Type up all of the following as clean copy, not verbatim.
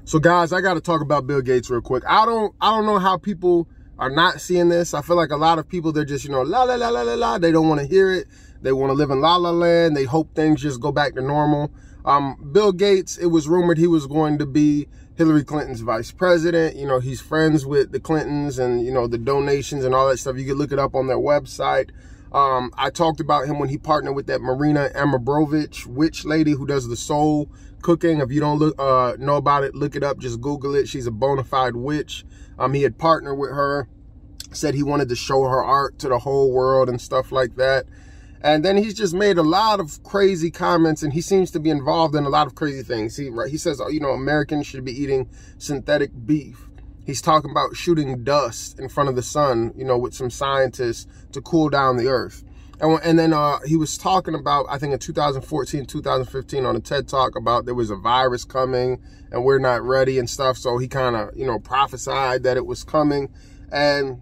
So guys, I got to talk about Bill Gates real quick. I don't know how people are not seeing this. I feel like a lot of people, they're just, la, la, la, la, la, la. They don't want to hear it. They want to live in la, la land. They hope things just go back to normal. Bill Gates, it was rumored he was going to be Hillary Clinton's vice president. You know, he's friends with the Clintons and, you know, the donations and all that stuff. You can look it up on their website. I talked about him when he partnered with that Marina Abramovich witch lady who does the soul cooking. If you don't know about it, look it up. Just Google it. She's a bona fide witch. He had partnered with her, said he wanted to show her art to the whole world and stuff like that. And then he's just made a lot of crazy comments, and he seems to be involved in a lot of crazy things. He says, you know, Americans should be eating synthetic beef. He's talking about shooting dust in front of the sun, you know, with some scientists to cool down the earth. And then he was talking about, I think in 2014, 2015 on a TED Talk about there was a virus coming and we're not ready and stuff. So he kind of, you know, prophesied that it was coming. And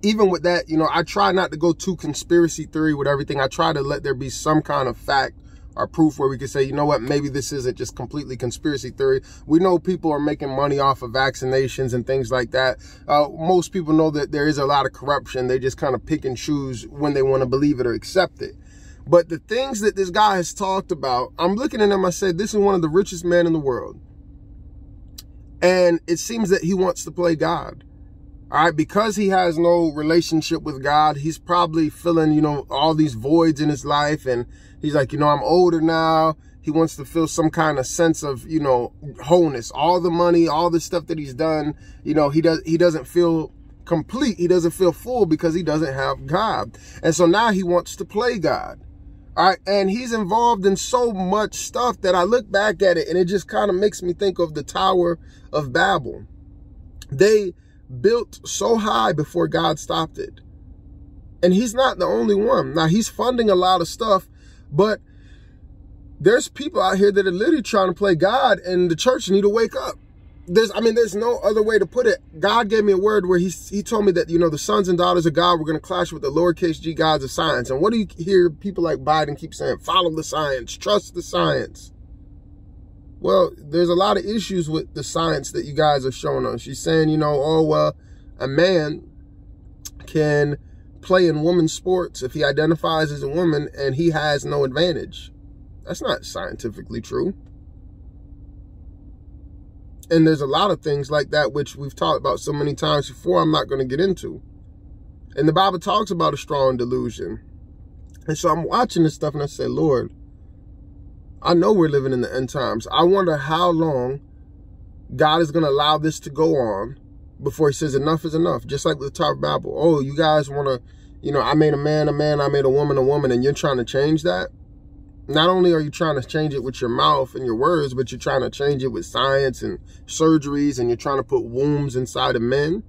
even with that, you know, I try not to go too conspiracy theory with everything. I try to let there be some kind of fact or proof where we can say, you know what, maybe this isn't just completely conspiracy theory. We know people are making money off of vaccinations and things like that. Most people know that there is a lot of corruption. They just kind of pick and choose when they want to believe it or accept it. But the things that this guy has talked about, I'm looking at him, I said, this is one of the richest men in the world. And it seems that he wants to play God. All right, because he has no relationship with God, he's probably feeling, you know, all these voids in his life. And he's like, you know, I'm older now. He wants to feel some kind of sense of, you know, wholeness. All the money, all the stuff that he's done, you know, he doesn't feel complete. He doesn't feel full because he doesn't have God. And so now he wants to play God. All right, and he's involved in so much stuff that I look back at it and it just kind of makes me think of the Tower of Babel. They built so high before God stopped it. And he's not the only one. Now, he's funding a lot of stuff, but there's people out here that are literally trying to play God, and the church need to wake up. There's no other way to put it. God gave me a word where he told me that, you know, the sons and daughters of God were going to clash with the lowercase g gods of science. And what do you hear people like Biden keep saying? Follow the science, trust the science. Well, there's a lot of issues with the science that you guys are showing us. She's saying, you know, oh, well, a man can play in women's sports if he identifies as a woman and he has no advantage. That's not scientifically true. And there's a lot of things like that, which we've talked about so many times before, I'm not going to get into. And the Bible talks about a strong delusion. And so I'm watching this stuff and I say, Lord, I know we're living in the end times. I wonder how long God is going to allow this to go on before he says enough is enough. Just like with the Tower of Babel. Oh, you guys want to, you know, I made a man, I made a woman, and you're trying to change that? Not only are you trying to change it with your mouth and your words, but you're trying to change it with science and surgeries, and you're trying to put wombs inside of men.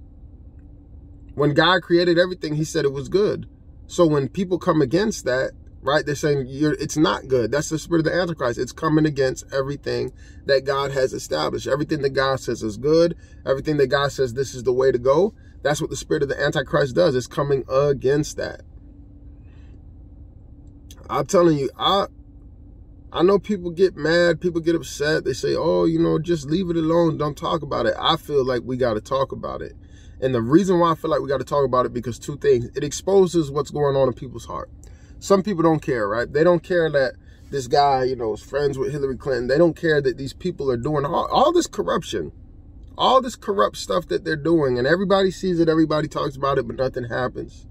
When God created everything, he said it was good. So when people come against that, right, they're saying it's not good. That's the spirit of the Antichrist. It's coming against everything that God has established. Everything that God says is good. Everything that God says this is the way to go. That's what the spirit of the Antichrist does. It's coming against that. I'm telling you, I know people get mad. People get upset. They say, oh, you know, just leave it alone. Don't talk about it. I feel like we got to talk about it. And the reason why I feel like we got to talk about it, because two things. It exposes what's going on in people's heart. Some people don't care, right? They don't care that this guy, you know, is friends with Hillary Clinton. They don't care that these people are doing all this corruption, all this corrupt stuff that they're doing. And everybody sees it, everybody talks about it, but nothing happens.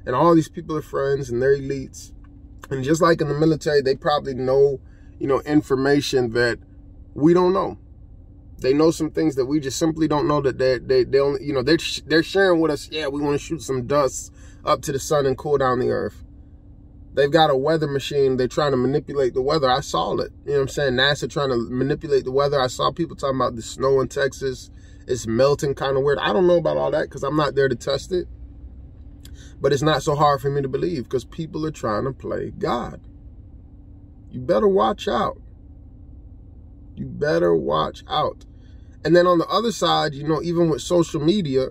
And all these people are friends and they're elites. And just like in the military, they probably know, you know, information that we don't know. They know some things that we just simply don't know, that they only, you know, they're sharing with us. Yeah, we want to shoot some dust up to the sun and cool down the earth. They've got a weather machine. They're trying to manipulate the weather. I saw it. You know what I'm saying? NASA trying to manipulate the weather. I saw people talking about the snow in Texas. It's melting kind of weird. I don't know about all that because I'm not there to test it. But it's not so hard for me to believe because people are trying to play God. You better watch out. You better watch out. And then on the other side, you know, even with social media,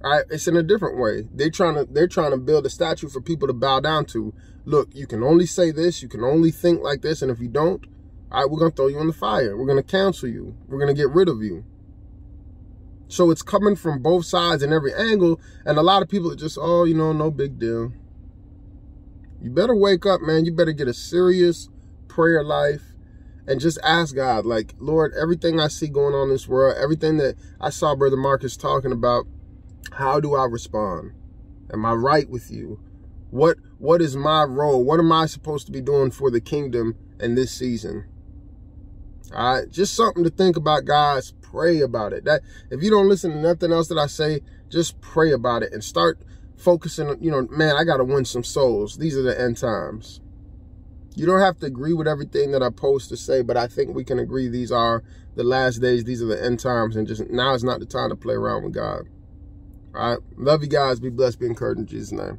right, it's in a different way. They're trying to build a statue for people to bow down to. Look, you can only say this, you can only think like this, and if you don't, All right, we're going to throw you in the fire. We're going to cancel you. We're going to get rid of you. So it's coming from both sides and every angle. And a lot of people are just, oh, you know, no big deal. You better wake up, man. You better get a serious prayer life and just ask God, like, Lord, everything I see going on in this world, everything that I saw Brother Marcus talking about, how do I respond? Am I right with you? What is my role? What am I supposed to be doing for the kingdom in this season? All right, just something to think about, guys. Pray about it. That if you don't listen to nothing else that I say, just pray about it and start focusing, you know, man, I got to win some souls. These are the end times. You don't have to agree with everything that I post to say, but I think we can agree these are the last days. These are the end times, and just now is not the time to play around with God. All right, love you guys. Be blessed. Be encouraged in Jesus' name.